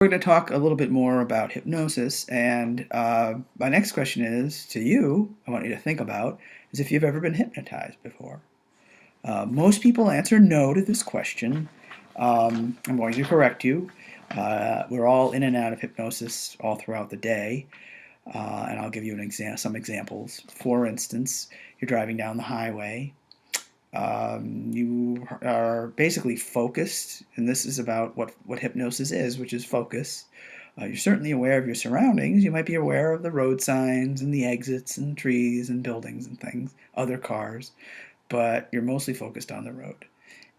We're going to talk a little bit more about hypnosis, and my next question is to you. I want you to think about is if you've ever been hypnotized before. Most people answer no to this question. I'm going to correct you. We're all in and out of hypnosis all throughout the day, and I'll give you some examples. For instance, you're driving down the highway. You are basically focused, and this is about what hypnosis is, which is focus. You're certainly aware of your surroundings. You might be aware of the road signs and the exits and trees and buildings and things, other cars, but you're mostly focused on the road.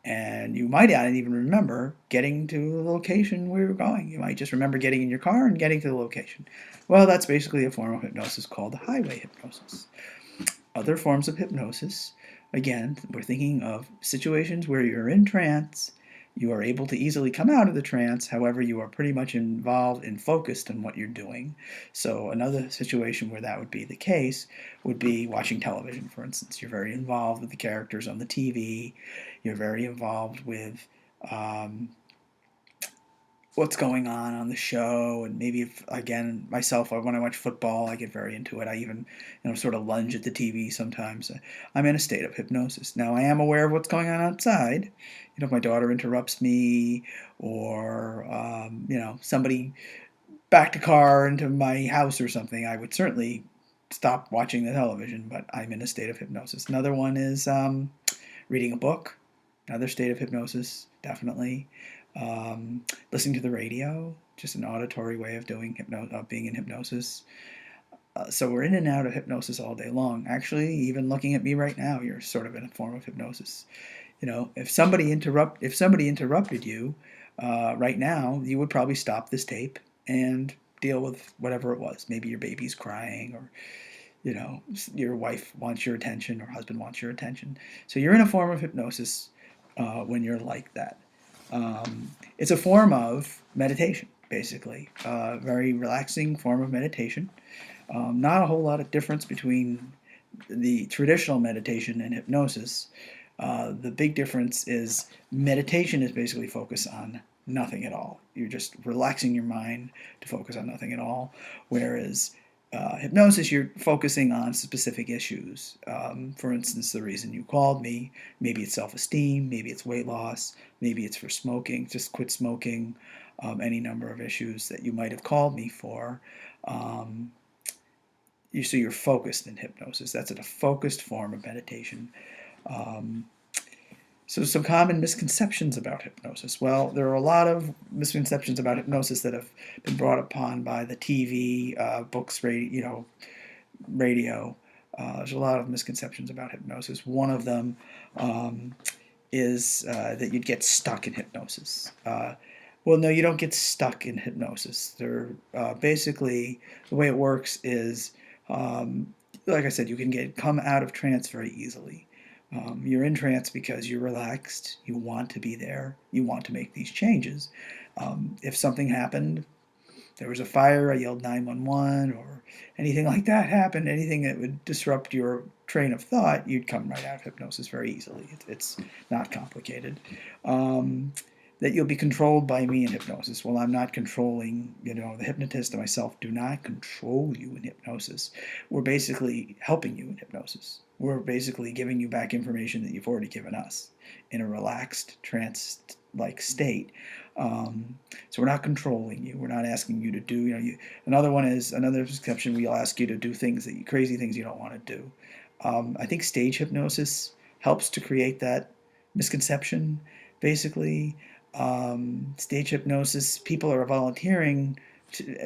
And you might not even remember getting to the location where you're going. You might just remember getting in your car and getting to the location. Well, that's basically a form of hypnosis called highway hypnosis. Other forms of hypnosis, again, we're thinking of situations where you're in trance. You are able to easily come out of the trance, however, you are pretty much involved and focused on what you're doing. So, another situation where that would be the case would be watching television, for instance. You're very involved with the characters on the TV, you're very involved with um, what's going on the show, and maybe if, again, myself, when I watch football, I get very into it. I even sort of lunge at the TV sometimes. I'm in a state of hypnosis. Now, I am aware of what's going on outside. If my daughter interrupts me, or somebody backed a car into my house or something, I would certainly stop watching the television, but I'm in a state of hypnosis. Another one is reading a book. Another state of hypnosis, definitely. Listening to the radio, just an auditory way of being in hypnosis. So we're in and out of hypnosis all day long. Actually, even looking at me right now, you're sort of in a form of hypnosis. If somebody interrupted you right now, you would probably stop this tape and deal with whatever it was. Maybe your baby's crying, or your wife wants your attention, or husband wants your attention. So you're in a form of hypnosis when you're like that. It's a form of meditation, basically. Very relaxing form of meditation. Not a whole lot of difference between the traditional meditation and hypnosis. The big difference is meditation is basically focused on nothing at all. You're just relaxing your mind to focus on nothing at all. Whereas hypnosis, you're focusing on specific issues. For instance, the reason you called me, maybe it's self-esteem, maybe it's weight loss, maybe it's for smoking, just quit smoking, any number of issues that you might have called me for. So you're focused in hypnosis. That's a focused form of meditation. So some common misconceptions about hypnosis. Well, there are a lot of misconceptions about hypnosis that have been brought upon by the TV, books, radio. There's a lot of misconceptions about hypnosis. One of them is that you'd get stuck in hypnosis. Well, no, you don't get stuck in hypnosis. Basically, the way it works is, like I said, you can come out of trance very easily. You're in trance because you're relaxed, you want to be there, you want to make these changes. If something happened, there was a fire, I yelled 911, or anything like that happened, anything that would disrupt your train of thought, you'd come right out of hypnosis very easily. It's not complicated. That you'll be controlled by me in hypnosis. Well, I'm not controlling, the hypnotist and myself do not control you in hypnosis. We're basically helping you in hypnosis. We're basically giving you back information that you've already given us in a relaxed, trance-like state. So we're not controlling you. We're not asking you to do, another misconception, we'll ask you to do crazy things you don't want to do. I think stage hypnosis helps to create that misconception, basically. Stage hypnosis, people are volunteering,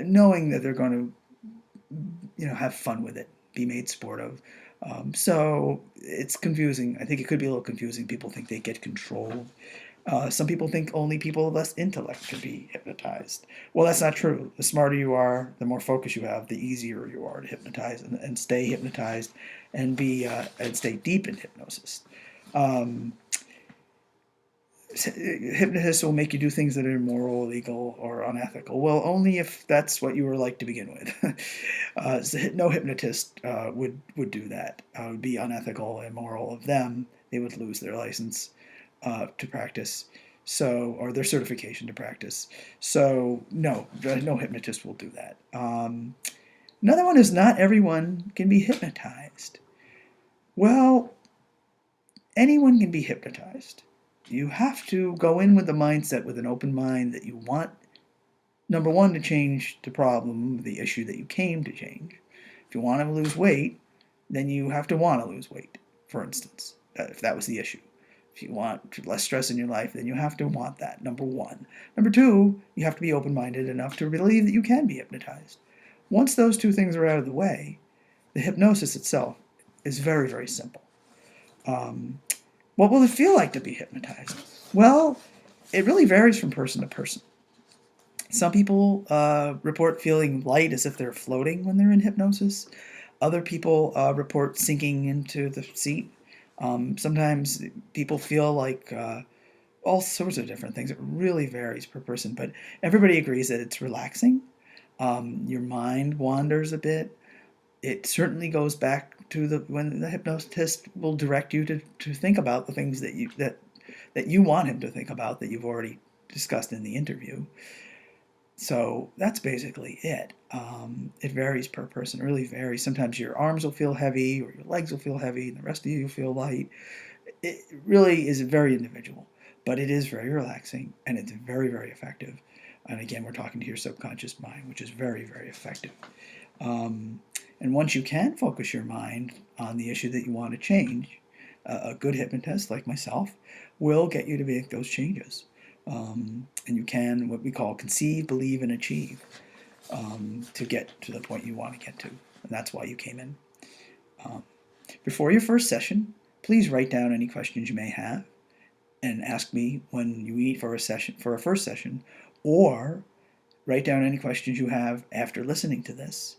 knowing that they're going to, have fun with it, be made sport of. So it's confusing. I think it could be a little confusing. People think they get controlled. Some people think only people with less intellect can be hypnotized. Well, that's not true. The smarter you are, the more focus you have, the easier you are to hypnotize and stay hypnotized and stay deep in hypnosis. Hypnotists will make you do things that are immoral, illegal, or unethical. Well, only if that's what you were like to begin with. So no hypnotist would do that. It would be unethical, immoral of them. They would lose their license to practice. or their certification to practice. So no, no hypnotist will do that. Another one is not everyone can be hypnotized. Well, anyone can be hypnotized. You have to go in with the mindset, with an open mind, that you want, number one, to change the problem, the issue that you came to change. If you want to lose weight, then you have to want to lose weight, for instance, if that was the issue. If you want less stress in your life, then you have to want that, number one. Number two, you have to be open minded enough to believe that you can be hypnotized. Once those two things are out of the way, the hypnosis itself is very, very simple. What will it feel like to be hypnotized? Well, it really varies from person to person. Some people report feeling light as if they're floating when they're in hypnosis. Other people report sinking into the seat. Sometimes people feel like all sorts of different things. It really varies per person, but everybody agrees that it's relaxing. Your mind wanders a bit. It certainly goes back to when the hypnotist will direct you to think about the things that you want him to think about, that you've already discussed in the interview. So that's basically it. It varies per person. It really varies. Sometimes your arms will feel heavy, or your legs will feel heavy, and the rest of you will feel light. It really is very individual, but it is very relaxing, and it's very, very effective. And again, we're talking to your subconscious mind, which is very, very effective. And once you can focus your mind on the issue that you want to change, a good hypnotist like myself will get you to make those changes. And you can, what we call, conceive, believe, and achieve to get to the point you want to get to. And that's why you came in. Before your first session, please write down any questions you may have and ask me when you meet for a first session, or write down any questions you have after listening to this,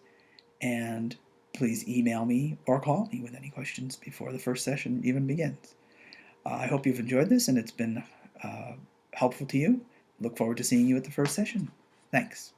and please email me or call me with any questions before the first session even begins. I hope you've enjoyed this and it's been helpful to you. Look forward to seeing you at the first session. Thanks.